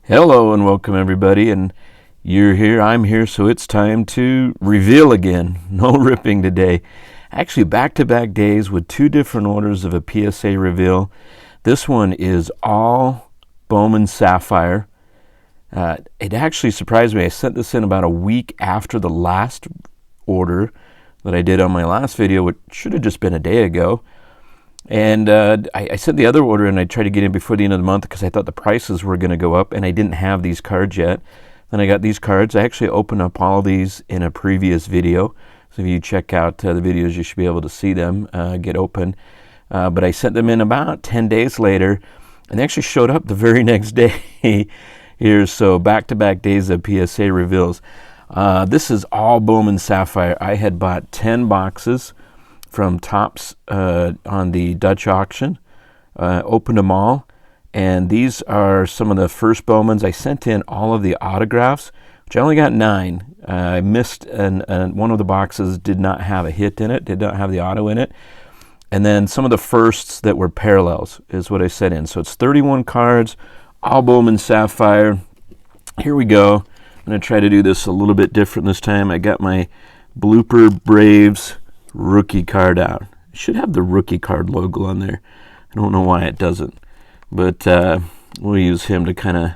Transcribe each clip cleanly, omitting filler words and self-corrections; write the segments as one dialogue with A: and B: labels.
A: Hello and welcome everybody, and you're here, I'm here, so it's time to reveal again. No ripping today. Actually, back-to-back days with two different orders of a PSA reveal. This one is all Bowman Sapphire. It actually surprised me. I sent this in about a week after the last order that I did on my last video, which should have just been a day ago. And I sent the other order and I tried to get in before the end of the month because I thought the prices were going to go up and I didn't have these cards yet. Then I got these cards. I actually opened up all these in a previous video. So if you check out the videos, you should be able to see them get open. But I sent them in about 10 days later and they actually showed up the very next day here. So back-to-back days of PSA reveals. This is all Bowman Sapphire. I had bought 10 boxes from Topps on the Dutch auction, opened them all, and these are some of the first Bowmans. I sent in all of the autographs, which I only got 9. I missed, and one of the boxes did not have a hit in it, did not have the auto in it, and then some of the firsts that were parallels is what I sent in. So it's 31 cards, all Bowman Sapphire. Here we go. I'm going to try to do this a little bit different this time. I got my Blooper Braves rookie card out. It should have the rookie card logo on there. I don't know why it doesn't, but we'll use him to kind of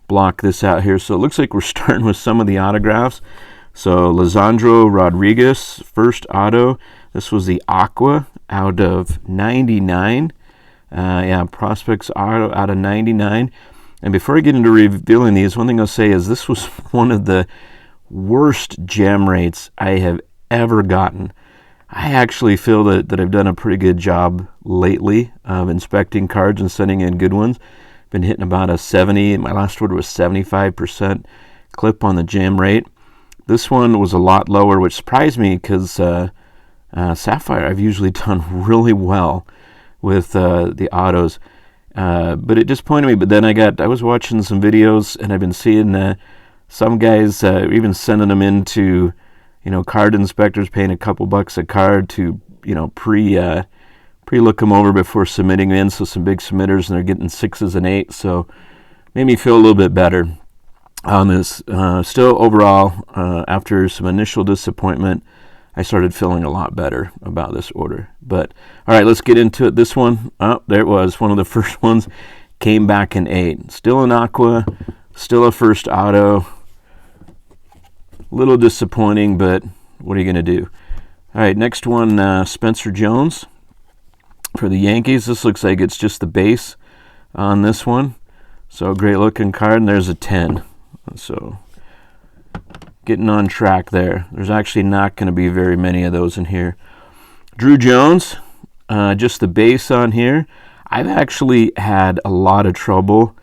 A: block this out here. So it looks like we're starting with some of the autographs. So Lisandro Rodriguez, first auto. This was the Aqua out of 99. Yeah, Prospects auto out of 99. And before I get into revealing these, one thing I'll say is this was one of the worst gem rates I have ever gotten. I actually feel that I've done a pretty good job lately of inspecting cards and sending in good ones. Been hitting about a 70. My last order was 75% clip on the gem rate. This one was a lot lower, which surprised me because Sapphire I've usually done really well with the autos. But it disappointed me. But then I was watching some videos and I've been seeing some guys even sending them into card inspectors, paying a couple bucks a card to, pre-look them over before submitting them in. So some big submitters, and they're getting 6s and 8s. So made me feel a little bit better on this. Still, overall, after some initial disappointment, I started feeling a lot better about this order. But, all right, let's get into it. This one, there it was. One of the first ones came back in 8. Still an Aqua, still a first auto. Little disappointing, but what are you going to do? All right, next one, Spencer Jones for the Yankees. This looks like it's just the base on this one. So great looking card, and there's a 10. So getting on track there. There's actually not going to be very many of those in here. Drew Jones, just the base on here. I've actually had a lot of trouble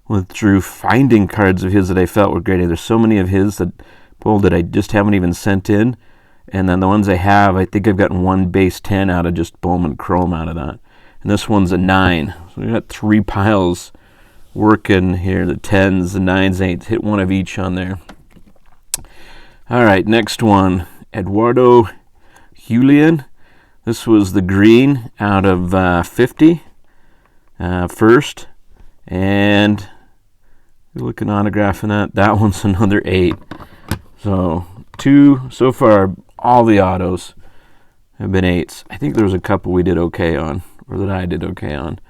A: with Drew finding cards of his that I felt were great. There's so many of his that I just haven't even sent in, and then the ones I have, I think I've gotten one base 10 out of just Bowman Chrome out of that, and this one's a 9. So we got 3 piles working here. The 10s, the 9s, 8s, hit one of each on there. All right, next one, Eduardo Julian. This was the green out of 50 first, and looking autographing that one's another 8. So 2 so far. All the autos have been 8s. I think there was a couple we did okay on, or that I did okay on.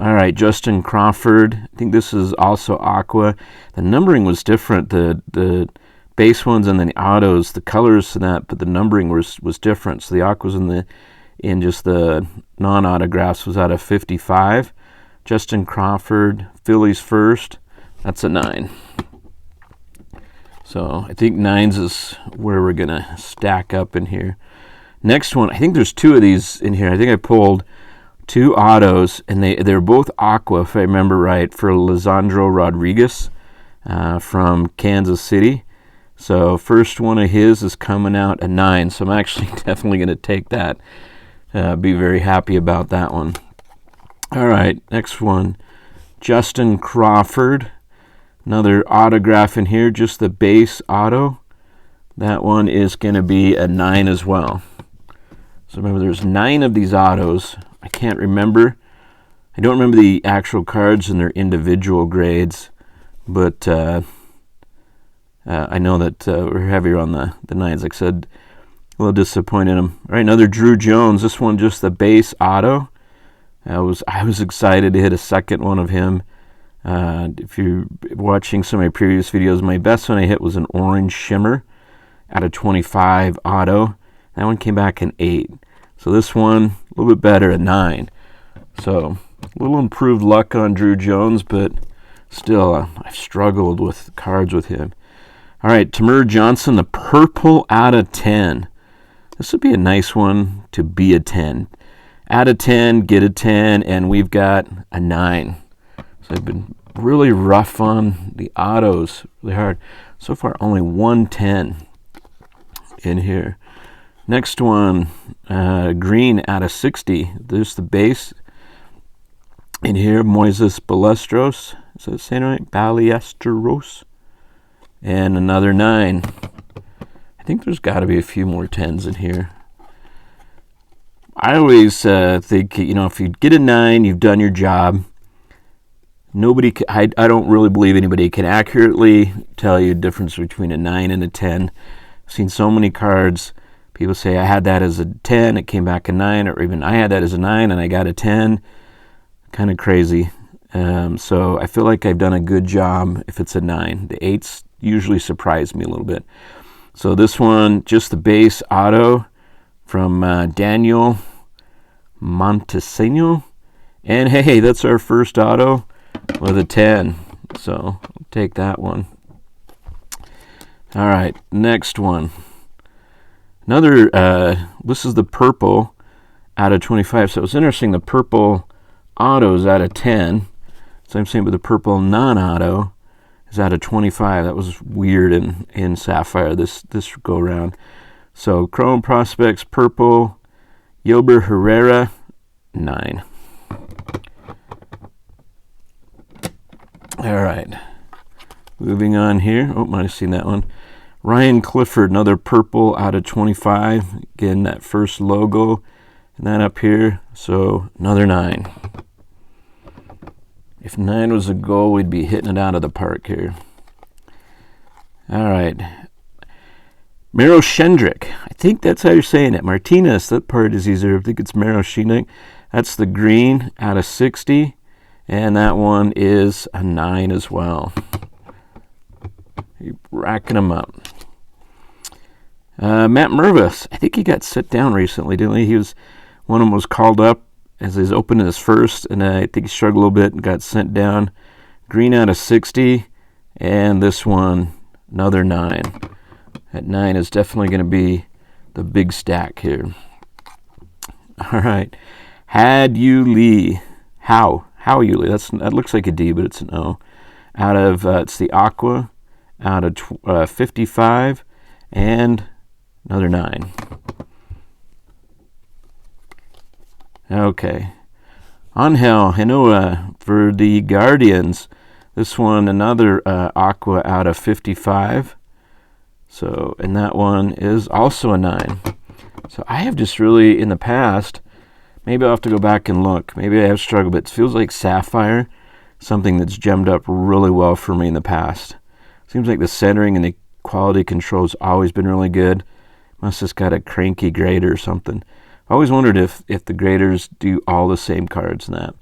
A: All right, Justin Crawford. I think this is also Aqua. The numbering was different. The base ones and then the autos, the colors to that, but the numbering was different. So the Aquas in just the non-autographs was out of 55. Justin Crawford, Phillies first. That's a 9. So I think 9s is where we're going to stack up in here. Next one, I think there's 2 of these in here. I think I pulled 2 autos, and they're both Aqua, if I remember right, for Lisandro Rodriguez from Kansas City. So first one of his is coming out a 9, so I'm actually definitely going to take that. Be very happy about that one. All right, next one, Justin Crawford. Another autograph in here, just the base auto. That one is going to be a 9 as well. So remember, there's 9 of these autos. I can't remember. I don't remember the actual cards and their individual grades, but I know that we're heavier on the 9s. Like I said, a little disappointed in him. All right, another Drew Jones. This one just the base auto. I was excited to hit a second one of him. If you're watching some of my previous videos, my best one I hit was an orange shimmer out of 25 auto. That one came back an 8. So this one, a little bit better, a 9. So a little improved luck on Drew Jones, but still, I've struggled with cards with him. All right, Tamir Johnson, the purple out of 10. This would be a nice one to be a 10. Out of 10, get a 10, and we've got a 9. So I've been really rough on the autos, really hard. So far, only 110 in here. Next one, green out of 60. There's the base. In here, Moises Ballesteros. Is that saying right? Ballesteros. And another 9. I think there's got to be a few more 10s in here. I always think, if you get a 9, you've done your job. I don't really believe anybody can accurately tell you the difference between a 9 and a 10. I've seen so many cards. People say, I had that as a 10, it came back a 9, or even I had that as a 9 and I got a 10. Kind of crazy. So I feel like I've done a good job if it's a 9. The 8s usually surprise me a little bit. So this one, just the base auto from Daniel Montesino. And hey, that's our first auto with a 10. So I'll take that one. All right, next one. Another, this is the purple out of 25. So it was interesting, the purple auto is out of 10. Same thing with the purple non-auto is out of 25. That was weird in Sapphire this go around. So Chrome Prospects purple, Yober Herrera 9. All right, moving on here. Oh, might have seen that one. Ryan Clifford, another purple out of 25. Again, that first logo and that up here. So another 9. If 9 was a goal, we'd be hitting it out of the park here. All right. Maro Shendrick. I think that's how you're saying it. Martinez, that part is easier. I think it's Maro Shendrick. That's the green out of 60. And that one is a 9 as well. Keep racking them up. Matt Mervis. I think he got set down recently, didn't he? One of them was called up as he's opening his first, and I think he struggled a little bit and got sent down. Green out of 60, and this one, another 9. That 9 is definitely going to be the big stack here. All right. How you Lee. That looks like a D, but it's an O. Out of, it's the Aqua, out of 55, and another 9. Okay. Angel Hinoa for the Guardians. This one, another Aqua out of 55. So, and that one is also a 9. So I have just really, in the past, maybe I'll have to go back and look. Maybe I have struggled, but it feels like Sapphire, something that's gemmed up really well for me in the past. Seems like the centering and the quality control has always been really good. Must have just got a cranky grader or something. I always wondered if the graders do all the same cards in that.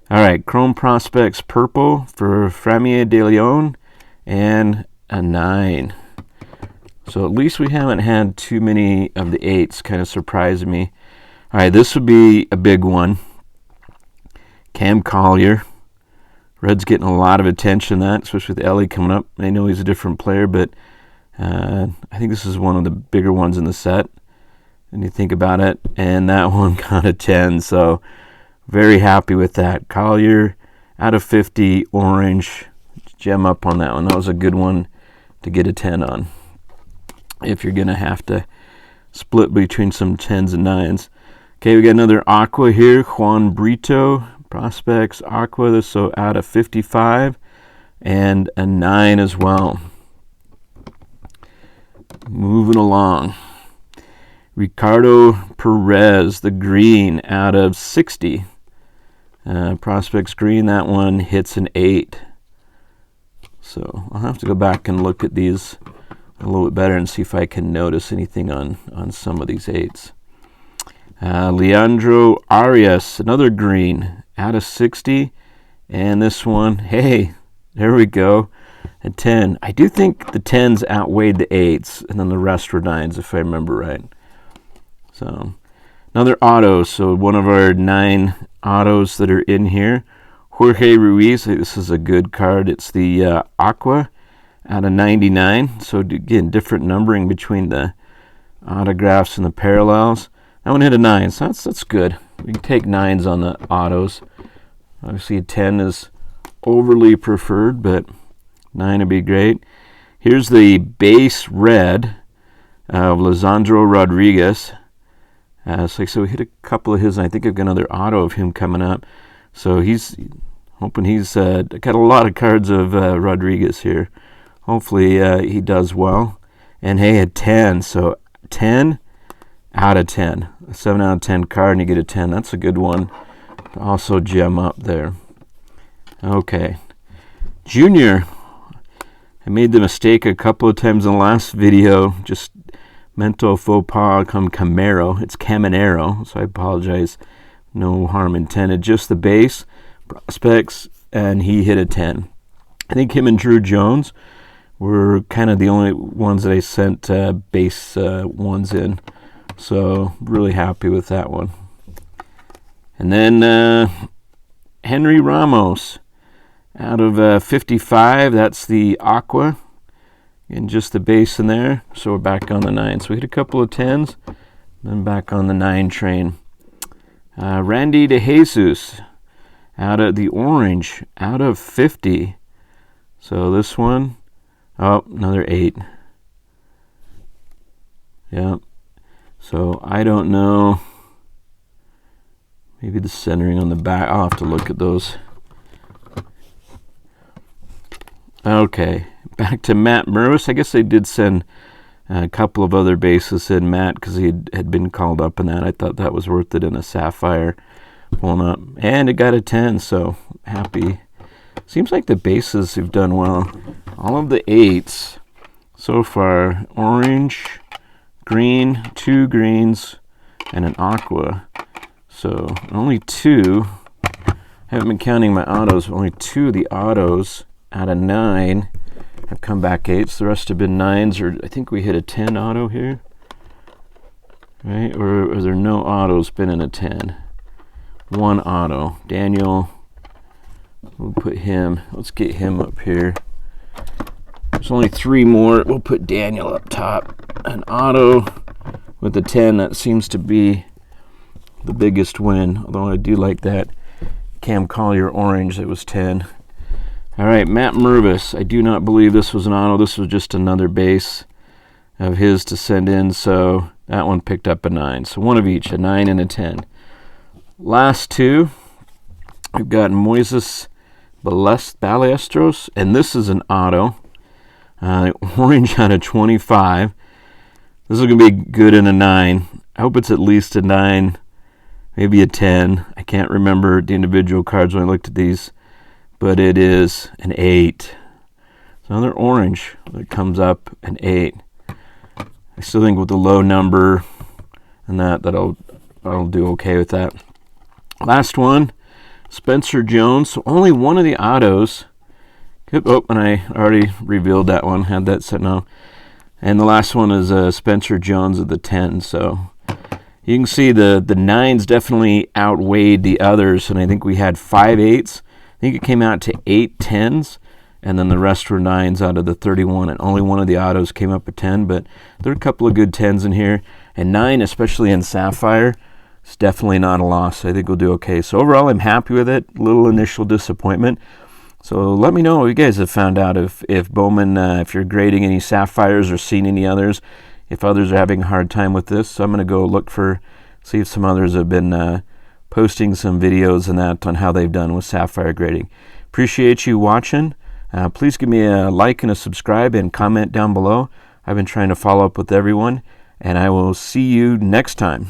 A: All right, Chrome Prospects purple for Framier de Leon and a 9. So at least we haven't had too many of the 8s, kind of surprising me. All right, this would be a big one. Cam Collier. Red's getting a lot of attention, especially with Ellie coming up. I know he's a different player, but I think this is one of the bigger ones in the set. And you think about it, and that one got a 10, so very happy with that. Collier out of 50, orange, gem up on that one. That was a good one to get a 10 on. If you're going to have to split between some 10s and 9s. Okay, we got another Aqua here, Juan Brito, Prospects Aqua, this so out of 55, and a 9 as well. Moving along. Ricardo Perez, the green out of 60. Prospects green, that one hits an 8. So I'll have to go back and look at these a little bit better and see if I can notice anything on some of these 8s. Leandro Arias, another green, out of 60. And this one, hey, there we go, a 10. I do think the 10s outweighed the 8s, and then the rest were 9s, if I remember right. So another auto. So one of our 9 autos that are in here. Jorge Ruiz, this is a good card. It's the Aqua out of 99. So again, different numbering between the autographs and the parallels. That one hit a 9, so that's good. We can take 9s on the autos. Obviously a 10 is overly preferred, but 9 would be great. Here's the base red of Lisandro Rodriguez. So we hit a couple of his, and I think I've got another auto of him coming up. So he's hoping he's got a lot of cards of Rodriguez here. Hopefully he does well. And hey, a 10. So 10 out of 10. A 7 out of 10 card, and you get a 10. That's a good one to also gem up there. Okay. Junior. I made the mistake a couple of times in the last video. Just mental faux pas come Camaro. It's Caminero, so I apologize. No harm intended. Just the base, prospects, and he hit a 10. I think him and Drew Jones were kind of the only ones that I sent base ones in. So really happy with that one. And then Henry Ramos out of 55. That's the Aqua. And just the base in there. So we're back on the 9. So we hit a couple of 10s. Then back on the 9 train. Randy DeJesus out of the orange. Out of 50. So this one. Oh, another 8. Yep. So I don't know. Maybe the centering on the back. I'll have to look at those. Okay, back to Matt Mervis. I guess they did send a couple of other bases in Matt because he had been called up in that. I thought that was worth it in a Sapphire pulling up. And it got a 10, so happy. Seems like the bases have done well. All of the 8s so far, orange, green, 2 greens, and an aqua. So only 2. I haven't been counting my autos. Only 2 of the autos out of 9 have come back 8s. The rest have been 9s, or I think we hit a 10 auto here. Right? Or are there no autos been in a 10? 1 auto. Daniel, we'll put him. Let's get him up here. There's only 3 more. We'll put Daniel up top. An auto with a 10. That seems to be the biggest win, although I do like that Cam Collier orange that was 10. All right, Matt Mervis. I do not believe this was an auto. This was just another base of his to send in, so that one picked up a 9. So one of each, a 9 and a 10. Last 2, we've got Moises Ballesteros, and this is an auto. Orange out of 25. This is going to be good in a 9. I hope it's at least a 9, maybe a 10. I can't remember the individual cards when I looked at these, but it is an 8. So another orange that comes up, an 8. I still think with the low number and that I'll do okay with that. Last one, Spencer Jones. So only one of the autos. Oh, and I already revealed that one, had that set now. And the last one is Spencer Jones of the 10. So you can see the 9s definitely outweighed the others, and I think we had 5 8s. I think it came out to 8 10s, and then the rest were 9s out of the 31, and only one of the autos came up a 10, but there are a couple of good 10s in here, and 9, especially in Sapphire, is definitely not a loss. I think we'll do okay. So overall, I'm happy with it. A little initial disappointment. So let me know what you guys have found out, if Bowman, if you're grading any Sapphires or seen any others, if others are having a hard time with this. So I'm going to go look see if some others have been posting some videos and that on how they've done with Sapphire grading. Appreciate you watching. Please give me a like and a subscribe and comment down below. I've been trying to follow up with everyone, and I will see you next time.